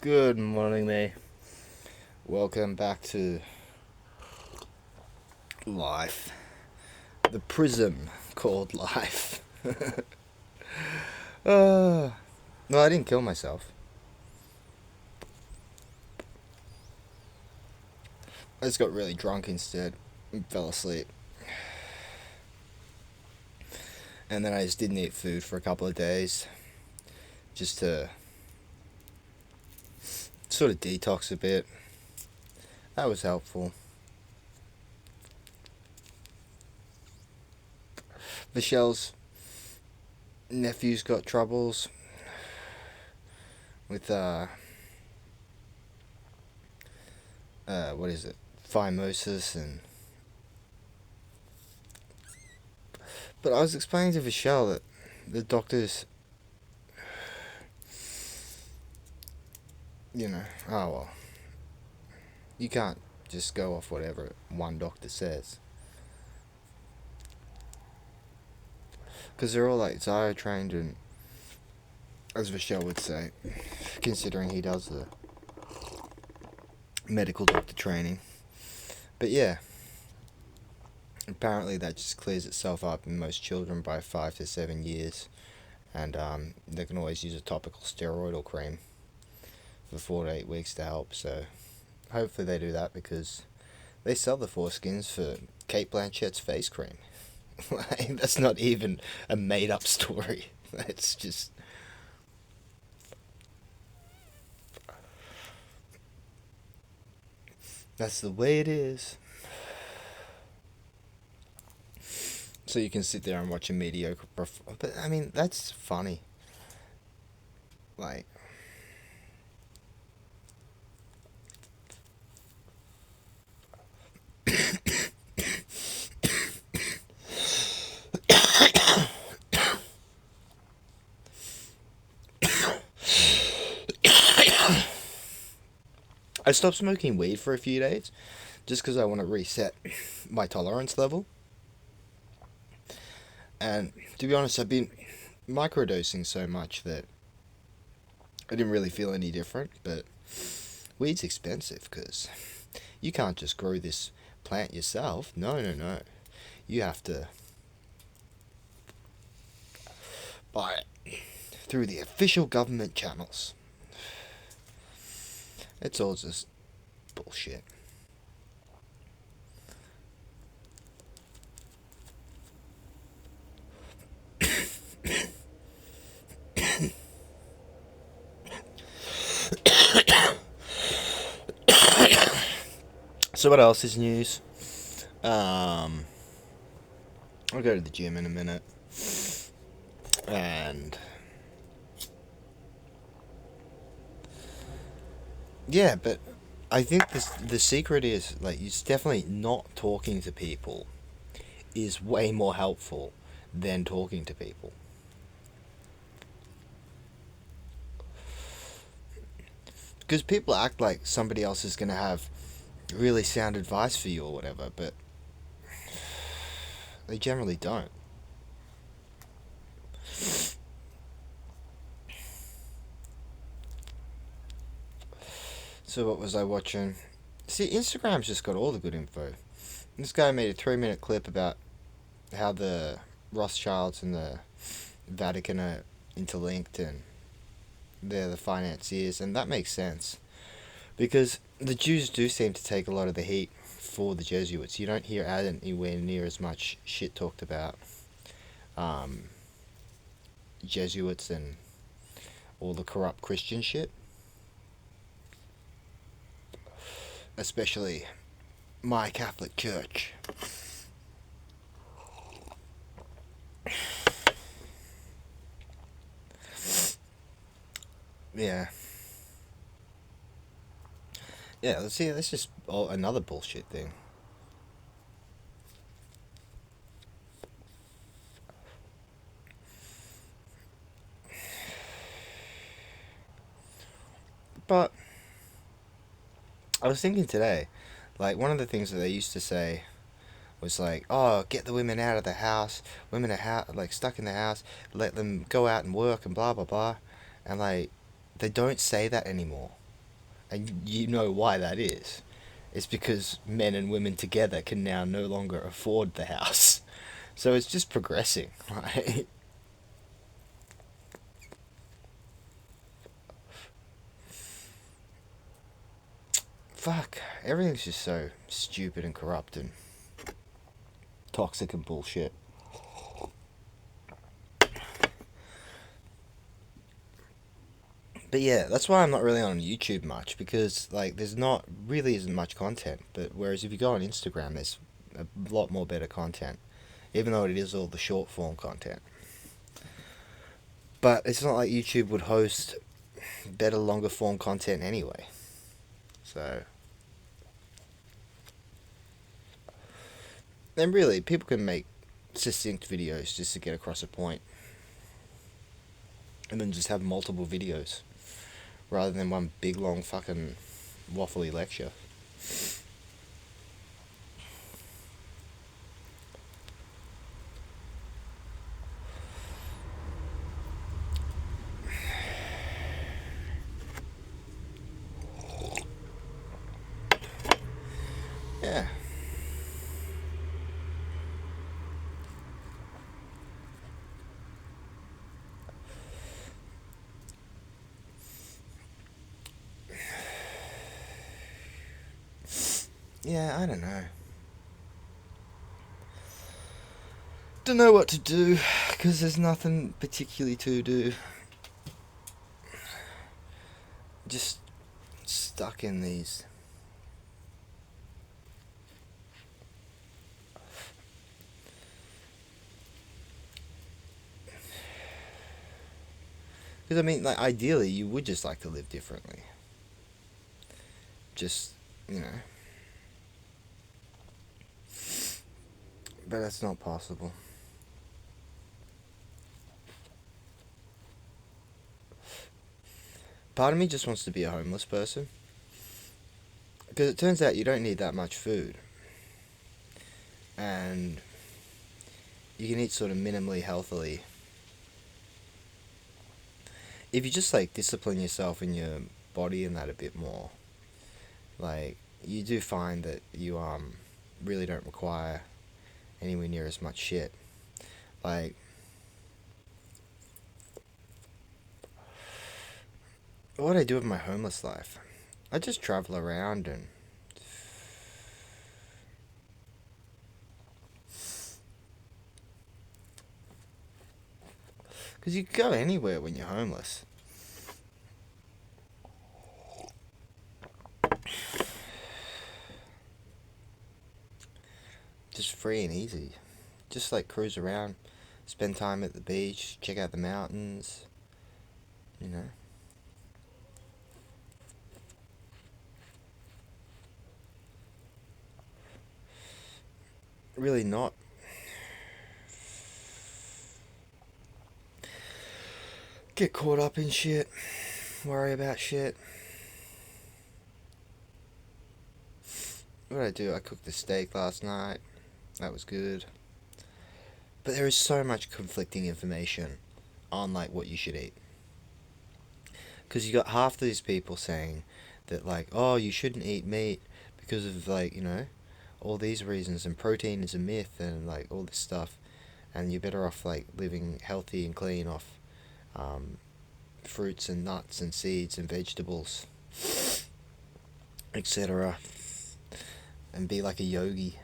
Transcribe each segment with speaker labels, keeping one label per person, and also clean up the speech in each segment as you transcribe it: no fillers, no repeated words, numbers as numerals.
Speaker 1: Good morning, mate. Welcome back to life. The prism called life. No, I didn't kill myself. I just got really drunk instead and fell asleep. And then I just didn't eat food for a couple of days just to sort of detox a bit. That was helpful. Michelle's nephew's got troubles with what is it? Phimosis and but I was explaining to Michelle that the doctors, oh well, you can't just go off whatever one doctor says. Because they're all like Zio trained and, as Michelle would say, considering he does the medical doctor training. But yeah, apparently that just clears itself up in most children by 5 to 7 years. And they can always use a topical steroidal cream for 4 to 8 weeks to help. So hopefully they do that because they sell the foreskins for Kate Blanchett's face cream. Like, that's not even a made up story. It's just. That's the way it is. So you can sit there and watch a mediocre but I mean, that's funny. Like. I stopped smoking weed for a few days just because I want to reset my tolerance level. And to be honest, I've been microdosing so much that I didn't really feel any different. But weed's expensive because you can't just grow this plant yourself. No, no, no. You have to buy it through the official government channels. It's all just bullshit. So what else is news? I'll go to the gym in a minute. And yeah, but I think the secret is like it's definitely not talking to people is way more helpful than talking to people. Because people act like somebody else is gonna have really sound advice for you or whatever, but they generally don't. So what was I watching? See, Instagram's just got all the good info. This guy made a 3-minute clip about how the Rothschilds and the Vatican are interlinked and they're the financiers, and that makes sense. Because the Jews do seem to take a lot of the heat for the Jesuits. You don't hear anywhere near as much shit talked about um, Jesuits and all the corrupt Christian shit. Especially my Catholic Church. Yeah. Yeah, let's see, that's just another bullshit thing. But I was thinking today, like, one of the things that they used to say was like, oh, get the women out of the house, women are like stuck in the house, let them go out and work and blah blah blah, and like, they don't say that anymore. And you know why that is. It's because men and women together can now no longer afford the house. So it's just progressing, right? Fuck, everything's just so stupid and corrupt and toxic and bullshit. But yeah, that's why I'm not really on YouTube much, because like there's not really isn't much content. But whereas if you go on Instagram, there's a lot more better content, even though it is all the short form content. But it's not like YouTube would host better longer form content anyway. So, and really, people can make succinct videos just to get across a point, and then just have multiple videos rather than one big long fucking waffly lecture. Yeah. Yeah, I don't know. Don't know what to do because there's nothing particularly to do. Just stuck in these. Because I mean, like, ideally, you would just like to live differently. Just, you know. But that's not possible. Part of me just wants to be a homeless person. Because it turns out you don't need that much food. And you can eat sort of minimally healthily. If you just, like, discipline yourself and your body in that a bit more, like, you do find that you, really don't require anywhere near as much shit. Like, what I do with my homeless life? I just travel around and because you can go anywhere when you're homeless. Just free and easy. Just like cruise around, spend time at the beach, check out the mountains, you know. Really not get caught up in shit, worry about shit. What did I do? I cooked a steak last night. That was good. But there is so much conflicting information on like what you should eat. Because you got half these people saying that like, oh, you shouldn't eat meat because of like, you know, all these reasons, and protein is a myth and like all this stuff, and you're better off like living healthy and clean off um, fruits and nuts and seeds and vegetables, etc., and be like a yogi.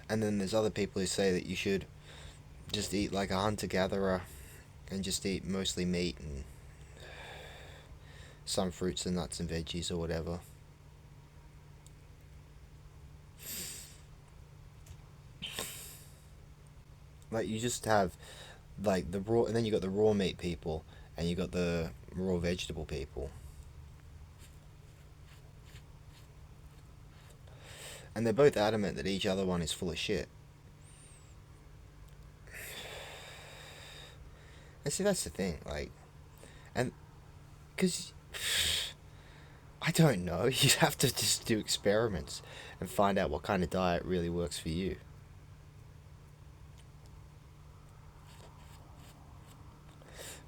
Speaker 1: And then there's other people who say that you should just eat like a hunter gatherer and just eat mostly meat and some fruits and nuts and veggies or whatever. Like you just have like the raw, and then you got the raw meat people, and you got the raw vegetable people, and they're both adamant that each other one is full of shit. And see, that's the thing, like, and because I don't know, you have to just do experiments and find out what kind of diet really works for you.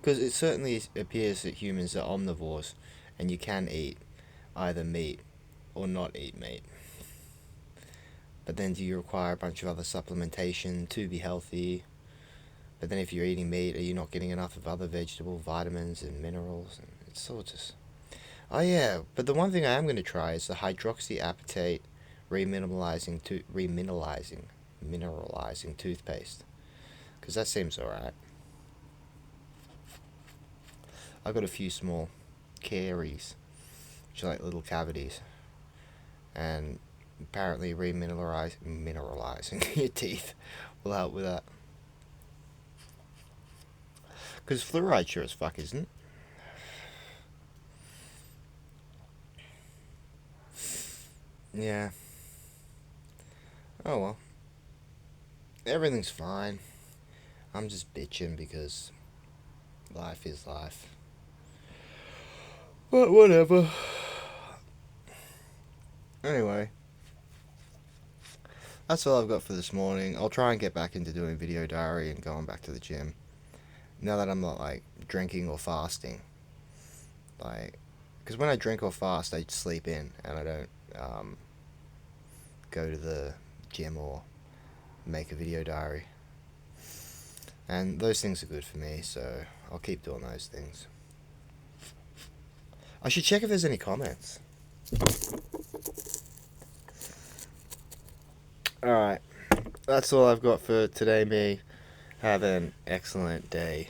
Speaker 1: Because it certainly appears that humans are omnivores, and you can eat either meat or not eat meat. But then do you require a bunch of other supplementation to be healthy? But then if you're eating meat, are you not getting enough of other vegetable vitamins and minerals? And it's sort of just... Oh yeah, but the one thing I am going to try is the hydroxyapatite mineralizing toothpaste. Because that seems alright. I've got a few small caries, which are like little cavities. And apparently mineralizing your teeth will help with that. Because fluoride sure as fuck isn't. Yeah. Oh well. Everything's fine. I'm just bitching because life is life. But whatever. Anyway. That's all I've got for this morning. I'll try and get back into doing video diary and going back to the gym. Now that I'm not like drinking or fasting. Like, because when I drink or fast, I sleep in and I don't go to the gym or make a video diary. And those things are good for me, so I'll keep doing those things. I should check if there's any comments. Alright, that's all I've got for today, me. Have an excellent day.